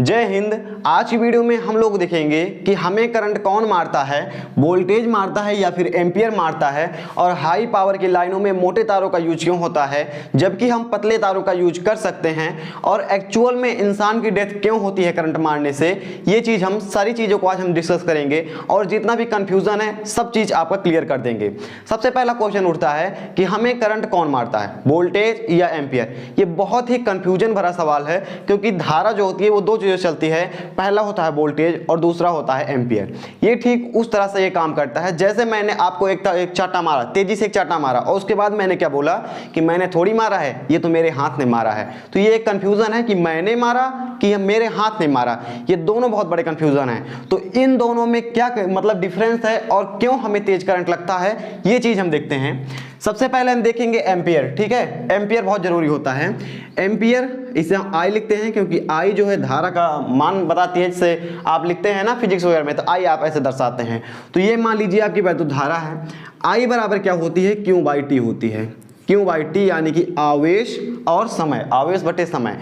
जय हिंद। आज की वीडियो में हम लोग देखेंगे कि हमें करंट कौन मारता है, वोल्टेज मारता है या फिर एम्पियर मारता है, और हाई पावर की लाइनों में मोटे तारों का यूज क्यों होता है जबकि हम पतले तारों का यूज कर सकते हैं, और एक्चुअल में इंसान की डेथ क्यों होती है करंट मारने से। ये चीज़ हम सारी चीज़ों को आज हम डिस्कस करेंगे और जितना भी कंफ्यूजन है सब चीज़ आपका क्लियर कर देंगे। सबसे पहला क्वेश्चन उठता है कि हमें करंट कौन मारता है, वोल्टेज या एम्पियर। ये बहुत ही कंफ्यूजन भरा सवाल है क्योंकि धारा जो होती है वो दो चीज़ों से चलती है, पहला होता है वोल्टेज और दूसरा होता है एम्पियर। ये ठीक उस तरह से ये काम करता है जैसे मैंने आपको एक चाटा मारा, तेजी से एक चाटा मारा और उसके बाद मैंने क्या बोला कि मैंने थोड़ी मारा है, ये तो मेरे हाथ ने मारा है। तो ये एक कंफ्यूजन है कि मैंने मारा कि मेरे हाथ ने मारा, ये दोनों बहुत बड़े कंफ्यूजन है। तो इन दोनों में क्या मतलब डिफरेंस है और क्यों हमें तेज करंट लगता है, ये चीज हम देखते हैं। सबसे पहले हम देखेंगे एम्पियर। ठीक है, एम्पियर बहुत जरूरी होता है। एम्पियर इसे हम आई लिखते हैं क्योंकि आई जो है धारा का मान बताती है, जिससे आप लिखते हैं ना फिजिक्स वगैरह में, तो आई आप ऐसे दर्शाते हैं। तो ये मान लीजिए आपकी वैद्युत धारा है। आई बराबर क्या होती है, क्यू बाई टी होती है। क्यू बाई टी यानी कि आवेश और समय, आवेश बटे समय।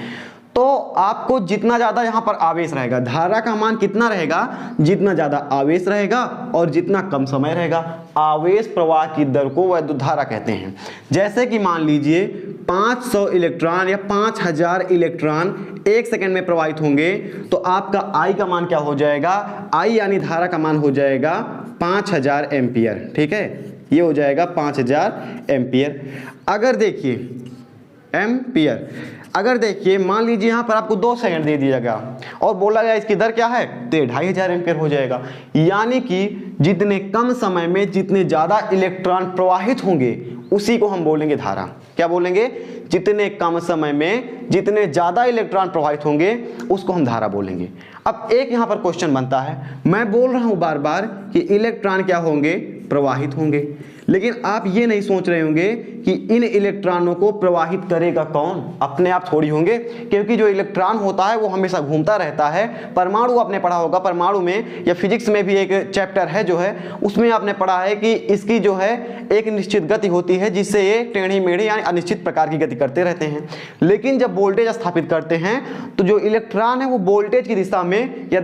तो आपको जितना ज्यादा यहां पर आवेश रहेगा, धारा का मान कितना रहेगा, जितना ज्यादा आवेश रहेगा और जितना कम समय रहेगा, आवेश प्रवाह की दर को वैद्युत धारा कहते हैं। जैसे कि मान लीजिए 500 इलेक्ट्रॉन या 5000 इलेक्ट्रॉन एक सेकंड में प्रवाहित होंगे, तो आपका आई का मान क्या हो जाएगा, आई यानी धारा का मान हो जाएगा 5000 एम्पियर। ठीक है, ये हो जाएगा 5000 एम्पियर। अगर देखिए एम्पियर, अगर देखिए मान लीजिए यहां पर आपको 2 सेकंड दे दिया गया और बोला गया इसकी दर क्या है, तो 2500 एम्पियर हो जाएगा। यानी कि जितने कम समय में जितने ज्यादा इलेक्ट्रॉन प्रवाहित होंगे उसी को हम बोलेंगे धारा। क्या बोलेंगे, जितने कम समय में जितने ज्यादा इलेक्ट्रॉन प्रवाहित होंगे उसको हम धारा बोलेंगे। अब एक यहां पर क्वेश्चन बनता है, मैं बोल रहा हूं बार बार कि इलेक्ट्रॉन क्या होंगे, प्रवाहित होंगे, लेकिन आप ये नहीं सोच रहे होंगे कि इन इलेक्ट्रॉनों को प्रवाहित करेगा कौन, अपने आप थोड़ी होंगे, क्योंकि जो इलेक्ट्रॉन होता है वो हमेशा घूमता रहता है। परमाणु आपने पढ़ा होगा, परमाणु में या फिजिक्स में भी एक चैप्टर है जो है, उसमें आपने पढ़ा है कि इसकी जो है एक निश्चित गति होती है जिससे ये टेढ़ी मेढ़ी यानी अनिश्चित प्रकार की गति करते रहते हैं। लेकिन जब वोल्टेज स्थापित करते हैं तो जो इलेक्ट्रॉन है वो वोल्टेज की दिशा में या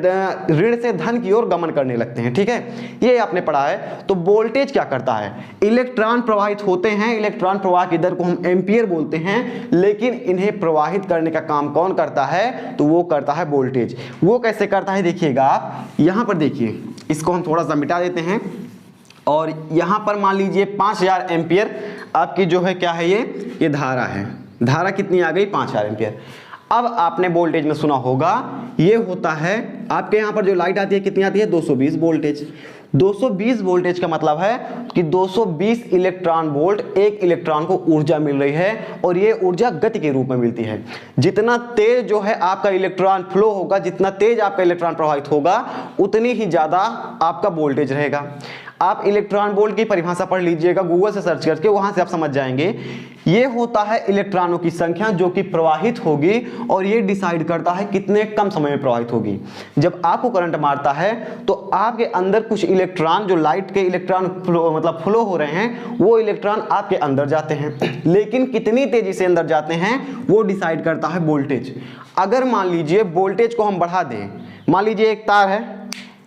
ऋण से धन की ओर गमन करने लगते हैं। ठीक है, ये आपने पढ़ा है। तो वोल्टेज क्या करता है, इलेक्ट्रॉन प्रवाहित होते हैं, इलेक्ट्रॉन प्रवाह की दर को हम एम्पियर बोलते हैं, लेकिन इन्हें प्रवाहित करने का काम कौन करता है, तो वो करता है वोल्टेज। वो कैसे करता है देखिएगा आप, यहां पर देखिए, इसको हम थोड़ा सा मिटा देते हैं और यहां पर मान लीजिए 5000 एम्पियर आपकी जो है क्या है, ये धारा है। धारा कितनी आ गई, 5000 एम्पियर। अब आपने वोल्टेज में सुना होगा, ये होता है आपके यहां पर जो लाइट आती है कितनी आती है, 220 वोल्टेज। 220 वोल्टेज का मतलब है कि 220 इलेक्ट्रॉन वोल्ट एक इलेक्ट्रॉन को ऊर्जा मिल रही है, और ये ऊर्जा गति के रूप में मिलती है। जितना तेज जो है आपका इलेक्ट्रॉन फ्लो होगा, जितना तेज आपका इलेक्ट्रॉन प्रवाहित होगा, उतनी ही ज्यादा आपका वोल्टेज रहेगा। आप इलेक्ट्रॉन वोल्ट की परिभाषा पढ़ लीजिएगा, गूगल से सर्च करके, वहां से आप समझ जाएंगे। ये होता है इलेक्ट्रॉनों की संख्या जो कि प्रवाहित होगी, और ये डिसाइड करता है कितने कम समय में प्रवाहित होगी। जब आपको करंट मारता है तो आपके अंदर कुछ इलेक्ट्रॉन, जो लाइट के इलेक्ट्रॉन फ्लो हो रहे हैं, वो इलेक्ट्रॉन आपके अंदर जाते हैं, लेकिन कितनी तेजी से अंदर जाते हैं वो डिसाइड करता है वोल्टेज। अगर मान लीजिए वोल्टेज को हम बढ़ा दें, मान लीजिए एक तार है,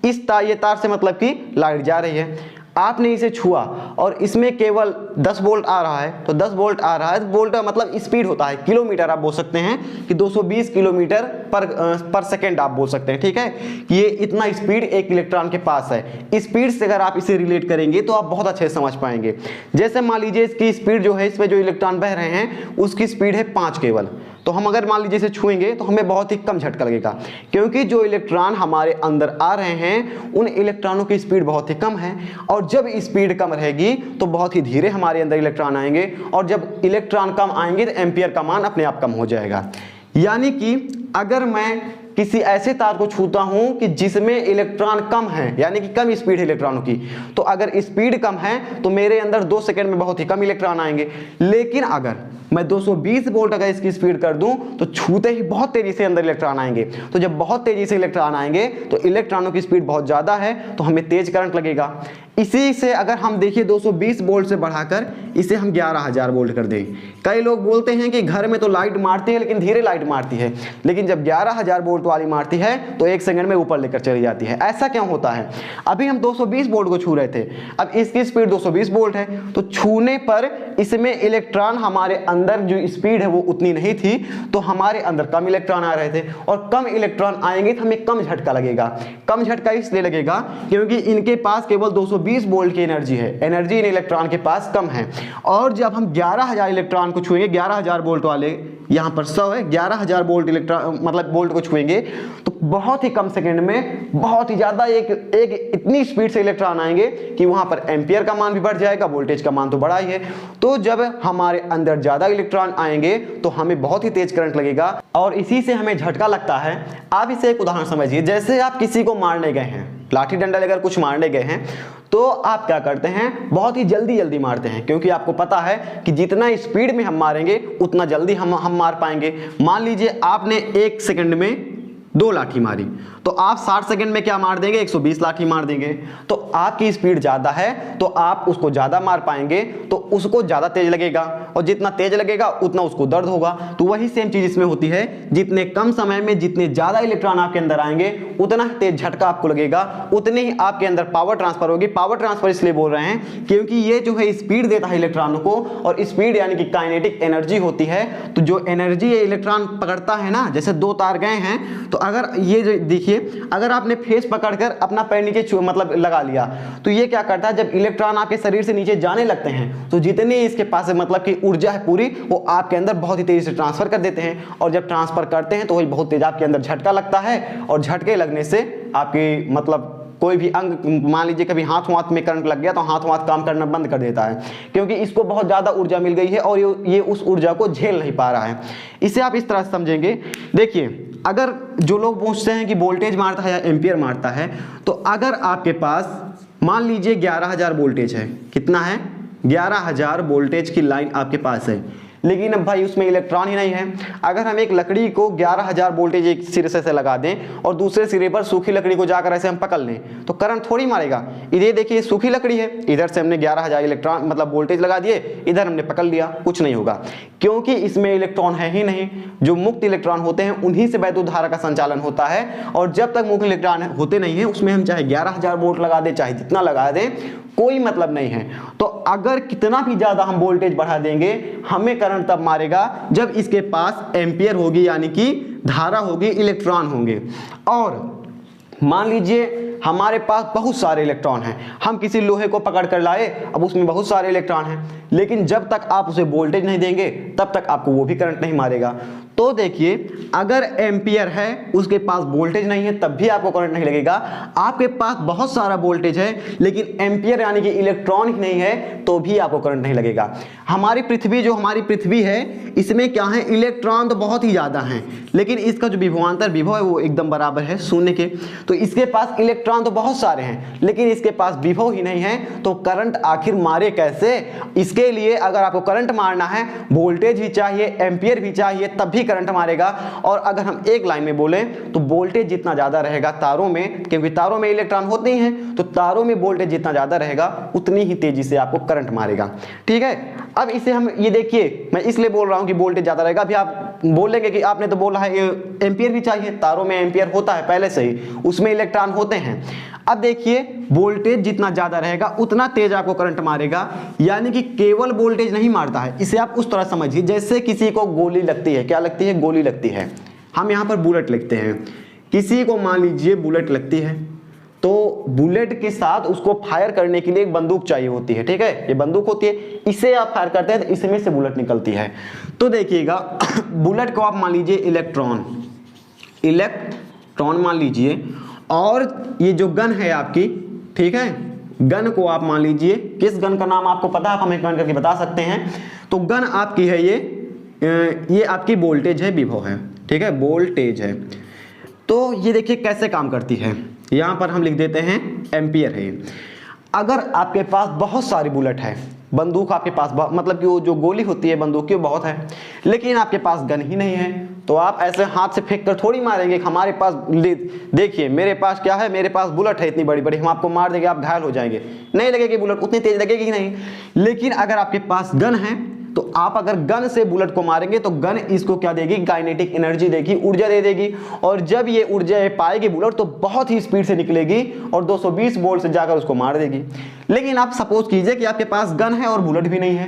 इस तार, ये तार से मतलब कि लाइट जा रही है, आपने इसे छुआ और इसमें केवल 10 वोल्ट आ रहा है, तो 10 वोल्ट आ रहा है, वोल्ट का मतलब स्पीड होता है, किलोमीटर आप बोल सकते हैं कि 220 किलोमीटर पर सेकेंड आप बोल सकते हैं। ठीक है, ये इतना स्पीड एक इलेक्ट्रॉन के पास है। स्पीड से अगर आप इसे रिलेट करेंगे तो आप बहुत अच्छे से समझ पाएंगे। जैसे मान लीजिए इसकी स्पीड जो है, इसमें जो इलेक्ट्रॉन बह रहे हैं उसकी स्पीड है 5 केवल, तो हम अगर मान लीजिए इसे छुएंगे तो हमें बहुत ही कम झटका लगेगा, क्योंकि जो इलेक्ट्रॉन हमारे अंदर आ रहे हैं उन इलेक्ट्रॉनों की स्पीड बहुत ही कम है, और जब स्पीड कम रहेगी तो बहुत ही धीरे हमारे अंदर इलेक्ट्रॉन आएंगे, और जब इलेक्ट्रॉन कम आएंगे तो एम्पियर का मान अपने आप कम हो जाएगा। यानी कि अगर मैं किसी ऐसे तार को छूता हूं कि जिसमें इलेक्ट्रॉन कम है, यानी कि कम स्पीड है इलेक्ट्रॉनों की, तो अगर स्पीड कम है तो मेरे अंदर 2 सेकंड में बहुत ही कम इलेक्ट्रॉन आएंगे। लेकिन अगर मैं 220 वोल्ट अगर इसकी स्पीड कर दूं तो छूते ही बहुत तेजी से अंदर इलेक्ट्रॉन आएंगे। तो जब बहुत तेजी से इलेक्ट्रॉन आएंगे तो इलेक्ट्रॉनों की स्पीड बहुत ज्यादा है, तो हमें तेज करंट लगेगा। इसी से अगर हम देखिए 220 वोल्ट से बढ़ाकर इसे हम 11,000 वोल्ट कर दें। कई लोग बोलते हैं कि घर में तो लाइट मारती है लेकिन धीरे लाइट मारती है, लेकिन जब 11,000 वोल्ट वाली मारती है तो 1 सेकंड में ऊपर लेकर चली जाती है। ऐसा क्यों होता है? अभी हम 220 वोल्ट को छू रहे थे, अब इसकी स्पीड 220 वोल्ट है, तो छूने पर इसमें इलेक्ट्रॉन, हमारे अंदर जो स्पीड है वो उतनी नहीं थी, तो हमारे अंदर कम इलेक्ट्रॉन आ रहे थे, और कम इलेक्ट्रॉन आएंगे तो हमें कम झटका लगेगा। कम झटका इसलिए लगेगा क्योंकि इनके पास केवल 220 वोल्ट की एनर्जी है, एनर्जी इन इलेक्ट्रॉन के पास कम है। और जब हम 11,000 इलेक्ट्रॉन को छुएंगे, 11,000 वोल्ट वाले, यहाँ पर 100 है, 11,000 वोल्ट इलेक्ट्रॉन मतलब वोल्ट को छुएंगे तो बहुत ही कम सेकंड में बहुत ही ज्यादा एक इतनी स्पीड से इलेक्ट्रॉन आएंगे कि वहां पर एम्पियर का मान भी बढ़ जाएगा, वोल्टेज का मान तो बढ़ा ही है। तो जब हमारे अंदर ज्यादा इलेक्ट्रॉन आएंगे तो हमें बहुत ही तेज करंट लगेगा और इसी से हमें झटका लगता है। आप इसे एक उदाहरण समझिए, जैसे आप किसी को मारने गए हैं, लाठी डंडा लेकर कुछ मारने गए हैं, तो आप क्या करते हैं, बहुत ही जल्दी मारते हैं, क्योंकि आपको पता है कि जितना स्पीड में हम मारेंगे उतना जल्दी हम मार पाएंगे। मान लीजिए आपने 1 सेकंड में 2 लाठी मारी, तो आप 60 सेकंड में क्या मार देंगे, 120 लाठी मार देंगे। तो आपकी स्पीड ज्यादा है तो आप उसको ज्यादा मार पाएंगे, तो उसको ज्यादा तेज लगेगा, और जितना तेज लगेगा उतना उसको दर्द होगा। तो वही सेम चीज इसमें होती है, जितने कम समय में जितने ज्यादा इलेक्ट्रॉन आपके अंदर आएंगे उतना तेज झटका आपको लगेगा, उतनी ही आपके अंदर पावर ट्रांसफर होगी। पावर ट्रांसफर इसलिए बोल रहे हैं क्योंकि ये जो है स्पीड देता है इलेक्ट्रॉनों को, और स्पीड यानी कि काइनेटिक एनर्जी होती है। तो जो एनर्जी ये इलेक्ट्रॉन पकड़ता है ना, जैसे 2 तार गए हैं, तो अगर ये जो देखिए, अगर आपने फेस पकड़कर अपना पैर नीचे मतलब लगा लिया, तो ये क्या करता है, जब इलेक्ट्रॉन आपके शरीर से नीचे जाने लगते हैं तो जितनी इसके पास मतलब कि ऊर्जा है पूरी, वो आपके अंदर बहुत ही तेजी से ट्रांसफर कर देते हैं। और जब ट्रांसफर करते हैं तो वही बहुत तेज आपके अंदर झटका लगता है, और झटके लगने से आपकी मतलब कोई भी अंग, मान लीजिए कभी हाथ में करंट लग गया तो हाथ काम करना बंद कर देता है, क्योंकि इसको बहुत ज़्यादा ऊर्जा मिल गई है और ये उस ऊर्जा को झेल नहीं पा रहा है। इसे आप इस तरह से समझेंगे। देखिए, अगर जो लोग पूछते हैं कि वोल्टेज मारता है या एम्पियर मारता है, तो अगर आपके पास मान लीजिए 11,000 वोल्टेज है, कितना है, 11,000 वोल्टेज की लाइन आपके पास है, लेकिन अब भाई उसमें इलेक्ट्रॉन ही नहीं है। अगर हम एक लकड़ी को 11,000 वोल्टेज एक सिरे से लगा दें और दूसरे सिरे पर सूखी लकड़ी को जाकर ऐसे हम पकड़ लें, तो करंट थोड़ी मारेगा। इधर देखिए सूखी लकड़ी है, इधर से हमने 11,000 इलेक्ट्रॉन मतलब वोल्टेज लगा दिए, इधर हमने पकड़ लिया, कुछ नहीं होगा, क्योंकि इसमें इलेक्ट्रॉन है ही नहीं। जो मुक्त इलेक्ट्रॉन होते हैं उन्हीं से वैद्युत धारा का संचालन होता है, और जब तक मुक्त इलेक्ट्रॉन होते नहीं है उसमें हम चाहे 11,000 वोल्ट लगा दें, चाहे जितना लगा दें, कोई मतलब नहीं है। तो अगर कितना भी ज्यादा हम वोल्टेज बढ़ा देंगे, हमें करंट तब मारेगा जब इसके पास एम्पियर होगी, यानी कि धारा होगी, इलेक्ट्रॉन होंगे। और मान लीजिए हमारे पास बहुत सारे इलेक्ट्रॉन हैं, हम किसी लोहे को पकड़ कर लाए, अब उसमें बहुत सारे इलेक्ट्रॉन हैं, लेकिन जब तक आप उसे वोल्टेज नहीं देंगे तब तक आपको वो भी करंट नहीं मारेगा। तो देखिए, अगर एम्पियर है उसके पास वोल्टेज नहीं है तब भी आपको करंट नहीं लगेगा। आपके पास बहुत सारा वोल्टेज है लेकिन एम्पियर यानी कि इलेक्ट्रॉन ही नहीं है तो भी आपको करंट नहीं लगेगा। हमारी पृथ्वी, जो हमारी पृथ्वी है, इसमें क्या है, इलेक्ट्रॉन तो बहुत ही ज्यादा हैं, लेकिन इसका जो विभवांतर विभव है वो एकदम बराबर है शून्य के। तो इसके पास इलेक्ट्रॉन तो बहुत सारे हैं लेकिन इसके पास विभव ही नहीं है, तो करंट आखिर मारे कैसे? इसके लिए अगर आपको करंट मारना है, वोल्टेज भी चाहिए, एम्पियर भी चाहिए, तब भी करंट मारेगा। और अगर हम एक लाइन में बोलें तो वोल्टेज जितना ज्यादा रहेगा तारों में, क्योंकि तारों में इलेक्ट्रॉन होते ही हैं, तो तारों में वोल्टेज जितना ज्यादा रहेगा उतनी ही तेजी से आपको करंट मारेगा। ठीक है, अब इसे हम ये देखिए, मैं इसलिए बोल रहा हूं कि वोल्टेज ज्यादा रहेगा। अभी आप बोलेंगे कि आपने तो बोला है एम्पियर भी चाहिए, तारों में एम्पियर होता है पहले से ही, उसमें इलेक्ट्रॉन होते हैं। अब देखिए, वोल्टेज जितना ज्यादा रहेगा उतना तेज आपको करंट मारेगा, यानी कि केवल वोल्टेज नहीं मारता है। इसे आप उस तरह समझिए जैसे किसी को गोली लगती है, क्या लगती है, गोली लगती है। हम यहाँ पर बुलेट लिखते हैं, किसी को मान लीजिए बुलेट लगती है, तो बुलेट के साथ उसको फायर करने के लिए एक बंदूक चाहिए होती है। ठीक है, ये बंदूक होती है, इसे आप फायर करते हैं तो इसमें से बुलेट निकलती है। तो देखिएगा, बुलेट को आप मान लीजिए इलेक्ट्रॉन मान लीजिए, और ये जो गन है आपकी, ठीक है, गन को आप मान लीजिए, किस गन का नाम आपको पता है, आप हमें कमेंट करके बता सकते हैं। तो गन आपकी है ये आपकी वोल्टेज है, विभव है, ठीक है, वोल्टेज है। तो ये देखिए कैसे काम करती है, यहां पर हम लिख देते हैं एम्पियर है। अगर आपके पास बहुत सारी बुलेट है, बंदूक आपके पास मतलब कि वो जो गोली होती है बंदूक की वो बहुत है, लेकिन आपके पास गन ही नहीं है, तो आप ऐसे हाथ से फेंक कर थोड़ी मारेंगे। हमारे पास देखिए मेरे पास क्या है, मेरे पास बुलेट है इतनी बड़ी बड़ी, हम आपको मार देंगे आप घायल हो जाएंगे, नहीं लगेगी बुलेट, उतनी तेज लगेगी ही नहीं। लेकिन अगर आपके पास गन है तो आप अगर गन से बुलेट को मारेंगे तो गन इसको क्या देगी, काइनेटिक एनर्जी देगी, ऊर्जा दे देगी, और जब ये ऊर्जा पाएगी बुलेट तो बहुत ही स्पीड से निकलेगी और 220 वोल्ट से जाकर उसको मार देगी। लेकिन आप सपोज कीजिए कि आपके पास गन है और बुलेट भी नहीं है,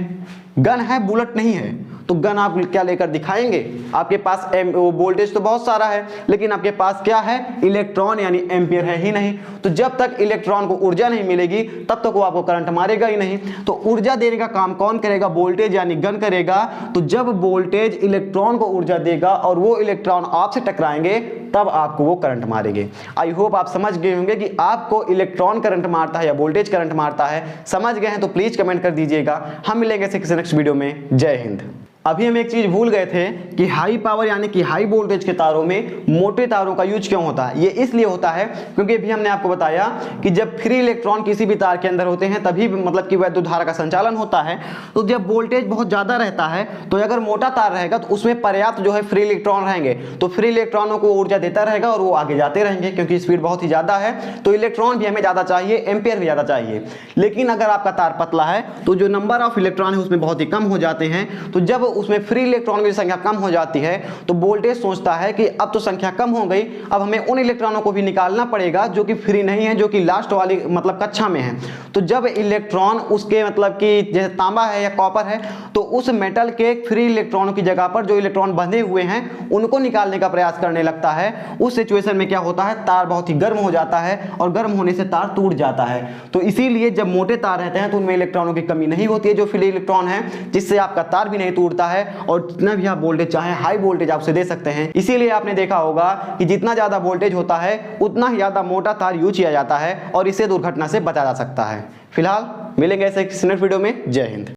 गन है बुलेट नहीं है, तो गन आप क्या लेकर दिखाएंगे? आपके पास वोल्टेज तो बहुत सारा है, लेकिन आपके पास क्या है, इलेक्ट्रॉन यानी एम्पियर है ही नहीं। तो जब तक इलेक्ट्रॉन को ऊर्जा नहीं मिलेगी तब तक वो आपको करंट मारेगा ही नहीं। तो ऊर्जा देने का काम कौन करेगा? वोल्टेज यानी गन करेगा। तो जब वोल्टेज इलेक्ट्रॉन को ऊर्जा देगा और वो इलेक्ट्रॉन आपसे टकराएंगे तब आपको वो करंट मारेंगे। आई होप आप समझ गए होंगे कि आपको इलेक्ट्रॉन करंट मारता है या वोल्टेज करंट मारता है। समझ गए हैं तो प्लीज कमेंट कर दीजिएगा। हम मिलेंगे किसी नेक्स्ट वीडियो में। जय हिंद। अभी हम एक चीज भूल गए थे कि हाई पावर यानी कि हाई वोल्टेज के तारों में मोटे तारों का यूज क्यों होता है? ये इसलिए होता है क्योंकि अभी हमने आपको बताया कि जब फ्री इलेक्ट्रॉन किसी भी तार के अंदर होते हैं तभी मतलब कि वैद्युत धारा का संचालन होता है। तो जब वोल्टेज बहुत ज्यादा रहता है तो अगर मोटा तार रहेगा तो उसमें पर्याप्त जो है फ्री इलेक्ट्रॉन रहेंगे, तो फ्री इलेक्ट्रॉनों को ऊर्जा देता रहेगा और वो आगे जाते रहेंगे क्योंकि स्पीड बहुत ही ज्यादा है। तो इलेक्ट्रॉन भी हमें ज्यादा चाहिए, एम्पियर भी ज्यादा चाहिए। लेकिन अगर आपका तार पतला है तो जो नंबर ऑफ इलेक्ट्रॉन है उसमें बहुत ही कम हो जाते हैं। तो जब उसमें फ्री इलेक्ट्रॉन की संख्या कम हो जाती है तो वोल्टेज सोचता है कि अब तो संख्या कम हो गई, अब हमें उन इलेक्ट्रॉनों को भी निकालना पड़ेगा जो कि फ्री नहीं है, जो कि लास्ट वाली मतलब कक्षा में है। तो जब इलेक्ट्रॉन उसके मतलब कि जैसे तांबा है या कॉपर है तो उस मेटल के फ्री इलेक्ट्रॉनों की जगह पर जो इलेक्ट्रॉन बंधे हुए हैं उनको निकालने का प्रयास करने लगता है। उस सिचुएशन में क्या होता है, तार बहुत ही गर्म हो जाता है और गर्म होने से तार टूट जाता है। तो इसीलिए जब मोटे तार रहते हैं तो उनमें इलेक्ट्रॉनों की कमी नहीं होती है जो फ्री इलेक्ट्रॉन है, जिससे आपका तार भी नहीं टूटता है और जितना भी आप वोल्टेज चाहे हाई वोल्टेज आप उसे दे सकते हैं। इसीलिए आपने देखा होगा कि जितना ज्यादा वोल्टेज होता है उतना ही ज्यादा मोटा तार यूज किया जाता है और इसे दुर्घटना से बचा जा सकता है। फिलहाल मिलेंगे ऐसे नेक्स्ट वीडियो में। जय हिंद।